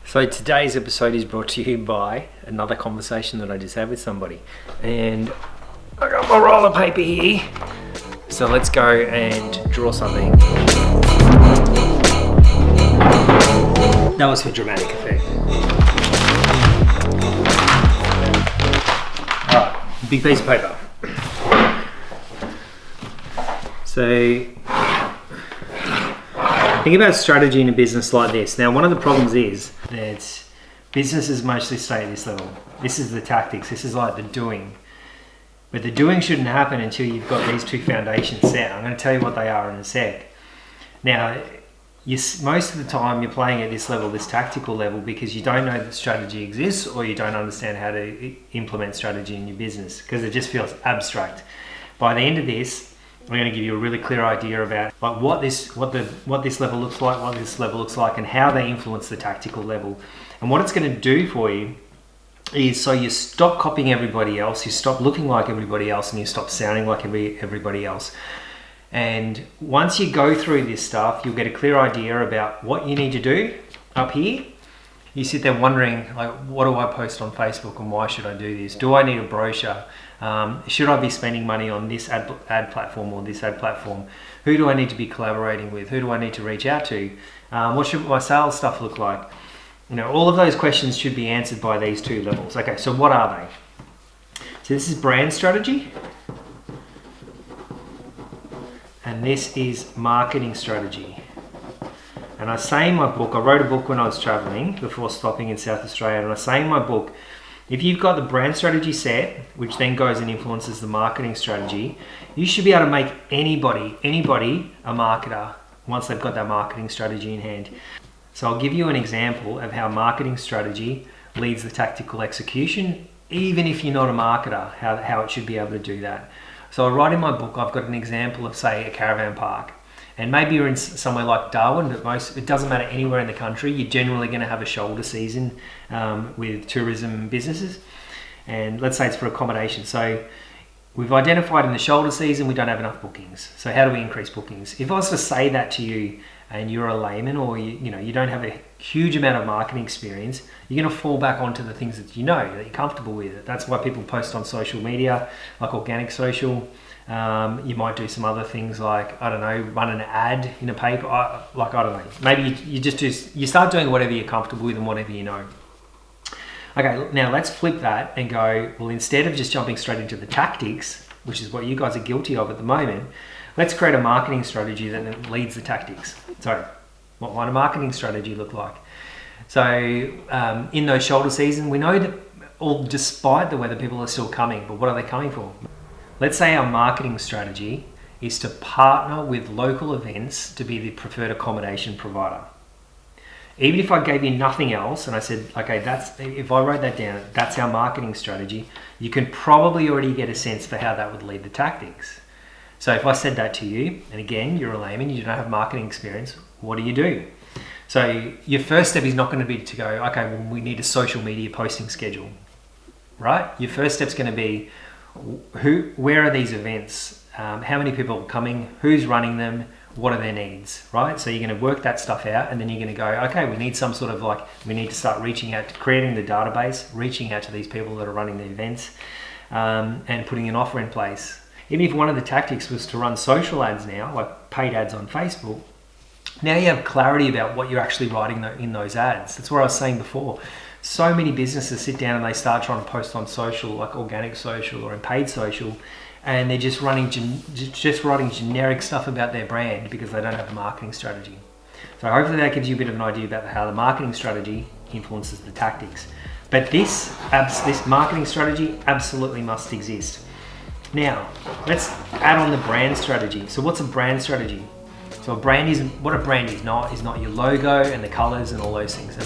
So today's episode is brought to you by another conversation that I just had with somebody. And I got my roller paper here. So let's go and draw something. That was for dramatic effect. Alright, big piece of paper. So think about strategy in a business like this. Now, one of the problems is that businesses mostly stay at this level. This is the tactics. This is like the doing. But the doing shouldn't happen until you've got these two foundations set. I'm going to tell you what they are in a sec. Now, most of the time you're playing at this level, this tactical level, because you don't know that strategy exists or you don't understand how to implement strategy in your business because it just feels abstract. By the end of this, I'm going to give you a really clear idea about like what this level looks like, what this level looks like, and how they influence the tactical level. And what it's going to do for you is so you stop copying everybody else, you stop looking like everybody else, and you stop sounding like everybody else. And once you go through this stuff, you'll get a clear idea about what you need to do up here. You sit there wondering, like, what do I post on Facebook and why should I do this? Do I need a brochure? Should I be spending money on this ad platform or this ad platform? Who do I need to be collaborating with? Who do I need to reach out to? What should my sales stuff look like? You know, all of those questions should be answered by these two levels. Okay, so what are they? So this is brand strategy. And this is marketing strategy. And I say in my book, I wrote a book when I was traveling before stopping in South Australia, and I say in my book, if you've got the brand strategy set, which then goes and influences the marketing strategy, you should be able to make anybody a marketer once they've got that marketing strategy in hand. So I'll give you an example of how marketing strategy leads the tactical execution, even if you're not a marketer, how it should be able to do that. So I write in my book, I've got an example of, say, a caravan park. And maybe you're in somewhere like Darwin, but it doesn't matter anywhere in the country. You're generally going to have a shoulder season with tourism businesses. And let's say it's for accommodation. So we've identified in the shoulder season, we don't have enough bookings. So how do we increase bookings? If I was to say that to you and you're a layman or you don't have a huge amount of marketing experience, you're going to fall back onto the things that you know, that you're comfortable with. That's why people post on social media, like organic social. You might do some other things like, I don't know, run an ad in a paper. I don't know. Maybe you start doing whatever you're comfortable with and whatever you know. Okay, now let's flip that and go, well, instead of just jumping straight into the tactics, which is what you guys are guilty of at the moment, let's create a marketing strategy that leads the tactics. So what might a marketing strategy look like? So in those shoulder season, we know that despite the weather, people are still coming, but what are they coming for? Let's say our marketing strategy is to partner with local events to be the preferred accommodation provider. Even if I gave you nothing else and I said, okay, if I wrote that down, that's our marketing strategy, you can probably already get a sense for how that would lead the tactics. So if I said that to you, and again, you're a layman, you don't have marketing experience, what do? So your first step is not going to be to go, okay, well, we need a social media posting schedule, right? Your first step's going to be, where are these events? How many people are coming? Who's running them? What are their needs, right? So you're going to work that stuff out and then you're going to go, okay, we need some sort of we need to start reaching out, creating the database, reaching out to these people that are running the events and putting an offer in place. Even if one of the tactics was to run social ads now, like paid ads on Facebook, now you have clarity about what you're actually writing in those ads. That's what I was saying before. So many businesses sit down and they start trying to post on social, like organic social or in paid social, and they're just writing generic stuff about their brand because they don't have a marketing strategy. So hopefully that gives you a bit of an idea about how the marketing strategy influences the tactics. But this marketing strategy absolutely must exist. Now, let's add on the brand strategy. So what's a brand strategy? So what a brand is not your logo and the colors and all those things.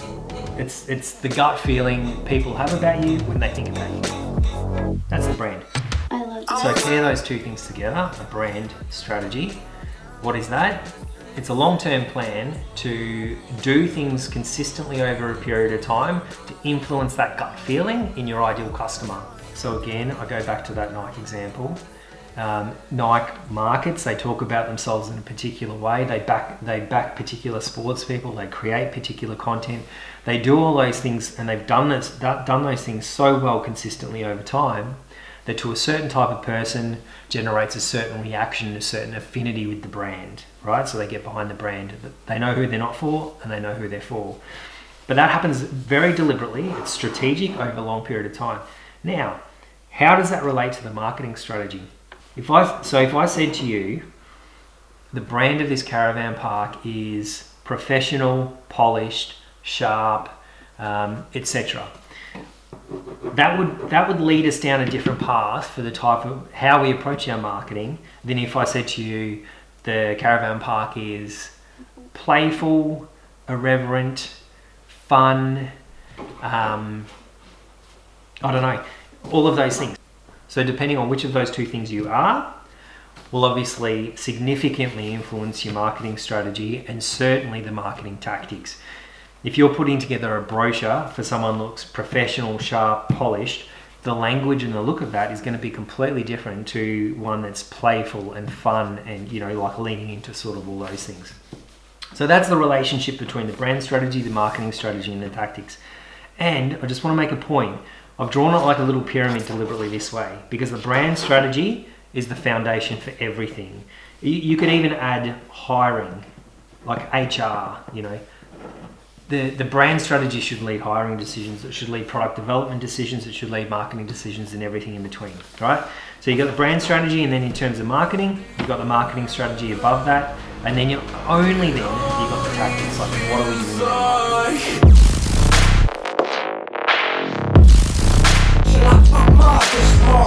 It's the gut feeling people have about you when they think about you. That's the brand. I love that. So pair those two things together, a brand strategy. What is that? It's a long-term plan to do things consistently over a period of time to influence that gut feeling in your ideal customer. So again, I go back to that Nike example. Nike markets, they talk about themselves in a particular way. They back particular sports people. They create particular content. They do all those things, and they've done those things so well consistently over time that to a certain type of person generates a certain reaction, a certain affinity with the brand, right? So they get behind the brand. They know who they're not for, and they know who they're for. But that happens very deliberately. It's strategic over a long period of time. Now, how does that relate to the marketing strategy? If I said to you, the brand of this caravan park is professional, polished, sharp, etc. That would lead us down a different path for the type of how we approach our marketing than if I said to you, the caravan park is playful, irreverent, fun, I don't know, all of those things. So depending on which of those two things you are, will obviously significantly influence your marketing strategy and certainly the marketing tactics. If you're putting together a brochure for someone who looks professional, sharp, polished, the language and the look of that is going to be completely different to one that's playful and fun and, like leaning into sort of all those things. So that's the relationship between the brand strategy, the marketing strategy, and the tactics. And I just want to make a point. I've drawn it like a little pyramid deliberately this way because the brand strategy is the foundation for everything. You could even add hiring, like HR, The brand strategy should lead hiring decisions, it should lead product development decisions, it should lead marketing decisions and everything in between, right? So you've got the brand strategy, and then in terms of marketing, you've got the marketing strategy above that, and then you've got the tactics, like what are we doing?